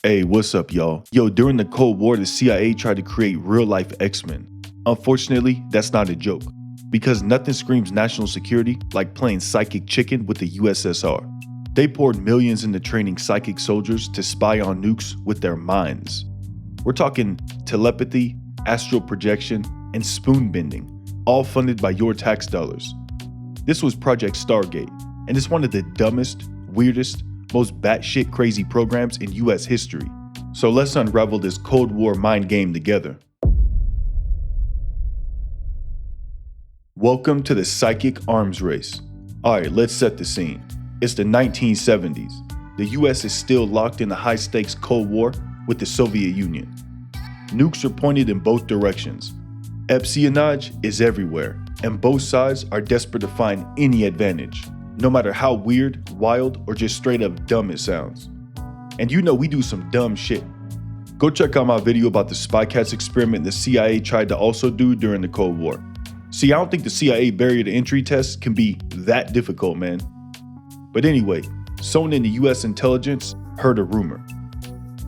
Hey, what's up, y'all? Yo, during the Cold War, the CIA tried to create real-life X-Men. Unfortunately, that's not a joke, because nothing screams national security like playing psychic chicken with the USSR. They poured millions into training psychic soldiers to spy on nukes with their minds. We're talking telepathy, astral projection, and spoon bending, all funded by your tax dollars. This was Project Stargate, and it's one of the dumbest, weirdest, most batshit crazy programs in US history. So let's unravel this Cold War mind game together. Welcome to the psychic arms race. Alright, let's set the scene. It's the 1970s. The US is still locked in the high-stakes Cold War with the Soviet Union. Nukes are pointed in both directions. Espionage is everywhere, and both sides are desperate to find any advantage, no matter how weird, wild, or just straight up dumb it sounds. And you know we do some dumb shit. Go check out my video about the Spy Cats experiment the CIA tried to also do during the Cold War. See, I don't think the CIA barrier to entry tests can be that difficult, man. But anyway, someone in the US intelligence heard a rumor.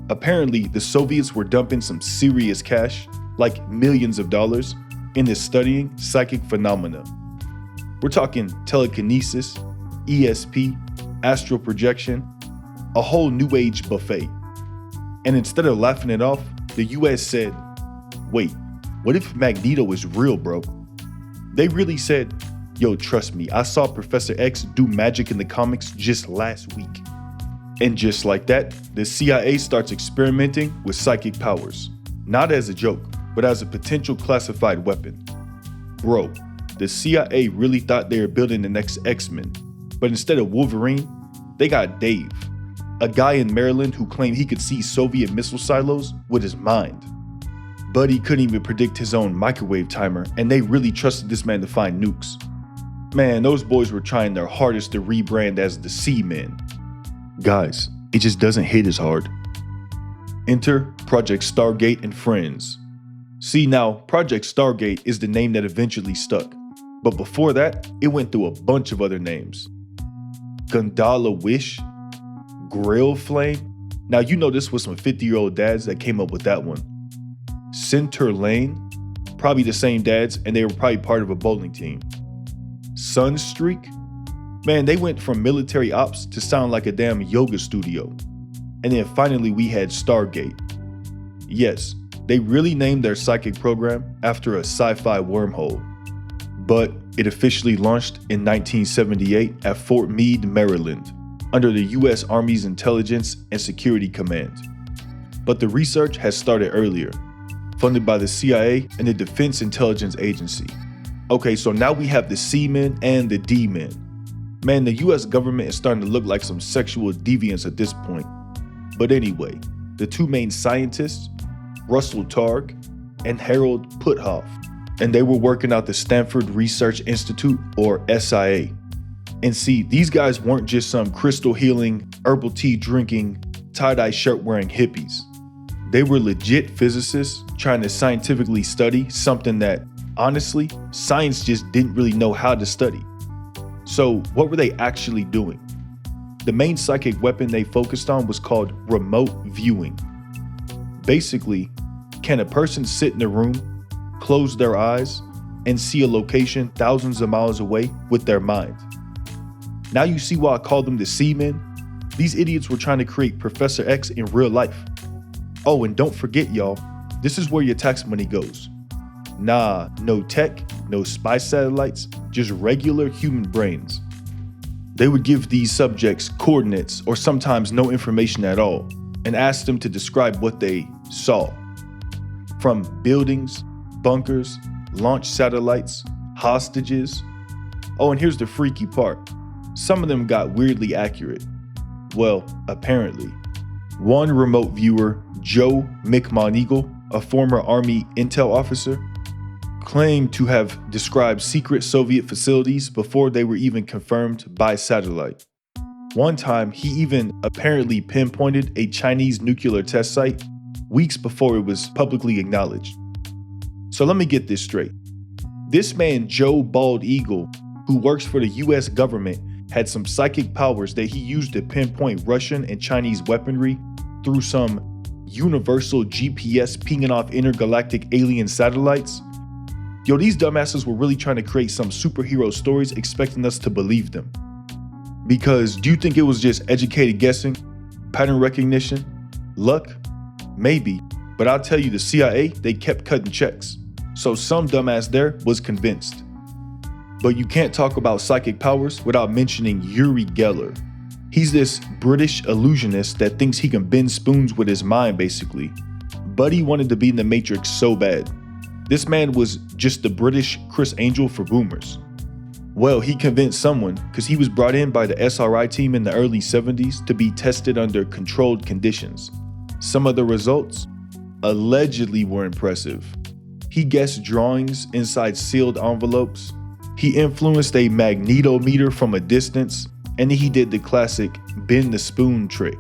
Apparently, the Soviets were dumping some serious cash, like millions of dollars, into studying psychic phenomena. We're talking telekinesis, ESP, astral projection, a whole new age buffet. And instead of laughing it off, the US said, wait, what if Magneto is real, bro? They really said, yo, trust me, I saw Professor X do magic in the comics just last week. And just like that, the CIA starts experimenting with psychic powers. Not as a joke, but as a potential classified weapon. Bro, the CIA really thought they were building the next X-Men, but instead of Wolverine, they got Dave, a guy in Maryland who claimed he could see Soviet missile silos with his mind. But he couldn't even predict his own microwave timer, and they really trusted this man to find nukes. Man, those boys were trying their hardest to rebrand as the C-Men. Guys, it just doesn't hit as hard. Enter Project Stargate and Friends. See now, Project Stargate is the name that eventually stuck. But before that, it went through a bunch of other names. Gondola Wish? Grill Flame? Now you know this was some 50-year-old dads that came up with that one. Center Lane? Probably the same dads, and they were probably part of a bowling team. Sunstreak? Man, they went from military ops to sound like a damn yoga studio. And then finally we had Stargate. Yes, they really named their psychic program after a sci-fi wormhole. But it officially launched in 1978 at Fort Meade, Maryland, under the US Army's Intelligence and Security Command. But the research has started earlier, funded by the CIA and the Defense Intelligence Agency. Okay, so now we have the C-Men and the D-Men. Man, the US government is starting to look like some sexual deviants at this point. But anyway, the two main scientists, Russell Targ and Harold Puthoff, and they were working out the Stanford Research Institute, or SIA. And see, these guys weren't just some crystal healing, herbal tea drinking, tie-dye shirt wearing hippies. They were legit physicists trying to scientifically study something that, honestly, science just didn't really know how to study. So what were they actually doing? The main psychic weapon they focused on was called remote viewing. Basically, can a person sit in a room, close their eyes, and see a location thousands of miles away with their mind? Now you see why I call them the C-Men? These idiots were trying to create Professor X in real life. Oh, and don't forget, y'all, this is where your tax money goes. Nah, no tech, no spy satellites, just regular human brains. They would give these subjects coordinates or sometimes no information at all and ask them to describe what they saw. From buildings, bunkers, launch satellites, hostages. Oh, and here's the freaky part. Some of them got weirdly accurate. Well, apparently. One remote viewer, Joe McMoneagle, a former Army intel officer, claimed to have described secret Soviet facilities before they were even confirmed by satellite. One time, he even apparently pinpointed a Chinese nuclear test site weeks before it was publicly acknowledged. So let me get this straight. This man, Joe Bald Eagle, who works for the US government, had some psychic powers that he used to pinpoint Russian and Chinese weaponry through some universal GPS pinging off intergalactic alien satellites. Yo, these dumbasses were really trying to create some superhero stories expecting us to believe them. Because do you think it was just educated guessing, pattern recognition, luck? Maybe, but I'll tell you, the CIA, they kept cutting checks. So some dumbass there was convinced. But you can't talk about psychic powers without mentioning Uri Geller. He's this British illusionist that thinks he can bend spoons with his mind, basically. Buddy wanted to be in the Matrix so bad. This man was just the British Chris Angel for boomers. Well, he convinced someone because he was brought in by the SRI team in the early 70s to be tested under controlled conditions. Some of the results allegedly were impressive. He guessed drawings inside sealed envelopes. He influenced a magnetometer from a distance, and he did the classic bend the spoon trick.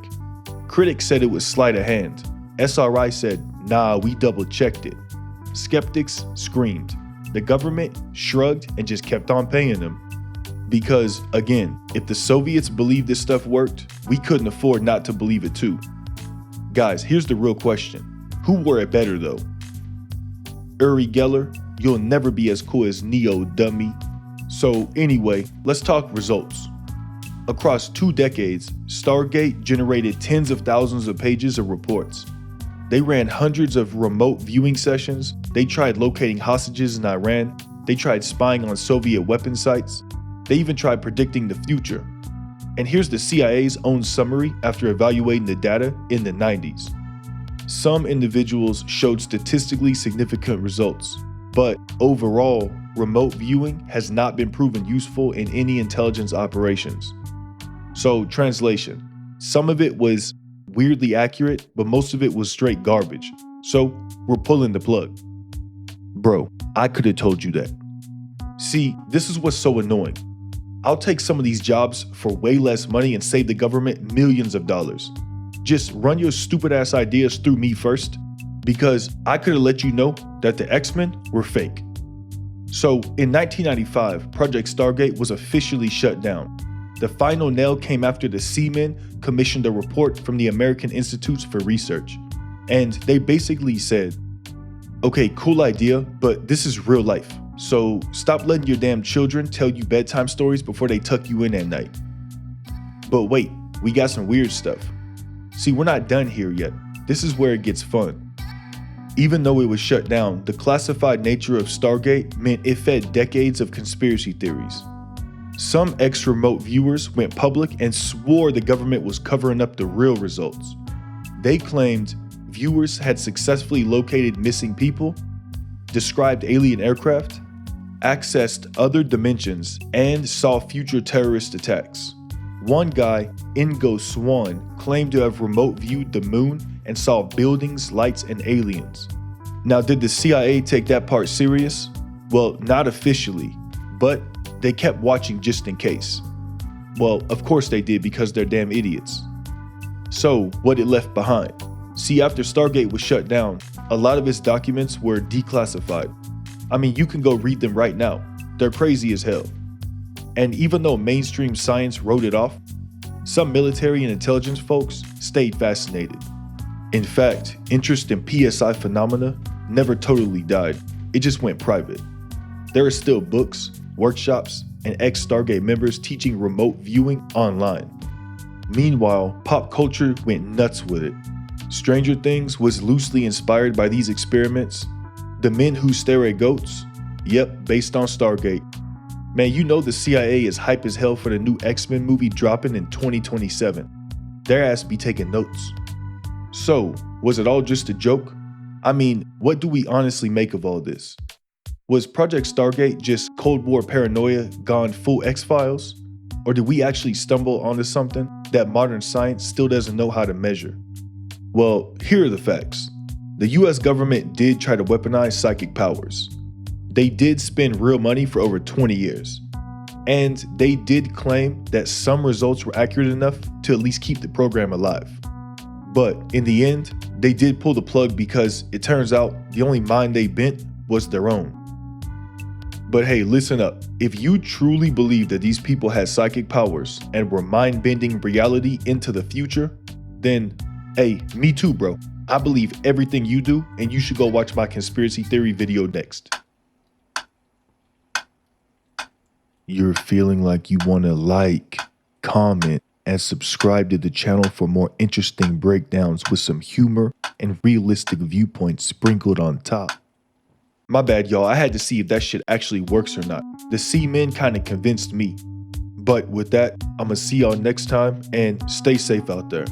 Critics said it was sleight of hand. SRI said, nah, we double checked it. Skeptics screamed. The government shrugged and just kept on paying them. Because, again, if the Soviets believed this stuff worked, we couldn't afford not to believe it too. Guys, here's the real question. Who wore it better though? Uri Geller, you'll never be as cool as Neo, dummy. So anyway, let's talk results. Across 2 decades, Stargate generated tens of thousands of pages of reports. They ran hundreds of remote viewing sessions. They tried locating hostages in Iran. They tried spying on Soviet weapon sites. They even tried predicting the future. And here's the CIA's own summary after evaluating the data in the 90s. Some individuals showed statistically significant results, but overall, remote viewing has not been proven useful in any intelligence operations. So, translation. Some of it was weirdly accurate, but most of it was straight garbage. So, we're pulling the plug. Bro, I could have told you that. See, this is what's so annoying. I'll take some of these jobs for way less money and save the government millions of dollars. Just run your stupid ass ideas through me first, because I could have let you know that the X-Men were fake. So in 1995, Project Stargate was officially shut down. The final nail came after the Seamen commissioned a report from the American Institutes for Research. And they basically said, okay, cool idea, but this is real life. So stop letting your damn children tell you bedtime stories before they tuck you in at night. But wait, we got some weird stuff. See, we're not done here yet. This is where it gets fun. Even though it was shut down, the classified nature of Stargate meant it fed decades of conspiracy theories. Some ex-remote viewers went public and swore the government was covering up the real results. They claimed viewers had successfully located missing people, described alien aircraft, accessed other dimensions, and saw future terrorist attacks. One guy, Ingo Swan, claimed to have remote viewed the moon and saw buildings, lights, and aliens. Now, did the CIA take that part serious? Well, not officially, but they kept watching just in case. Well, of course they did, because they're damn idiots. So, what it left behind? See, after Stargate was shut down, a lot of its documents were declassified. I mean, you can go read them right now. They're crazy as hell. And even though mainstream science wrote it off, some military and intelligence folks stayed fascinated. In fact, interest in PSI phenomena never totally died. It just went private. There are still books, workshops, and ex-Stargate members teaching remote viewing online. Meanwhile, pop culture went nuts with it. Stranger Things was loosely inspired by these experiments. The Men Who Stare at Goats? Yep, based on Stargate. Man, you know the CIA is hype as hell for the new X-Men movie dropping in 2027. Their ass be taking notes. So, was it all just a joke? I mean, what do we honestly make of all this? Was Project Stargate just Cold War paranoia gone full X-Files? Or did we actually stumble onto something that modern science still doesn't know how to measure? Well, here are the facts. The US government did try to weaponize psychic powers. They did spend real money for over 20 years. And they did claim that some results were accurate enough to at least keep the program alive. But in the end, they did pull the plug because it turns out the only mind they bent was their own. But hey, listen up. If you truly believe that these people had psychic powers and were mind-bending reality into the future, then Hey, me too, bro. I believe everything you do, and you should go watch my conspiracy theory video next. You're feeling like you want to like, comment, and subscribe to the channel for more interesting breakdowns with some humor and realistic viewpoints sprinkled on top. My bad, y'all. I had to see if that shit actually works or not. The C-Men kind of convinced me. But with that, I'ma see y'all next time, and stay safe out there.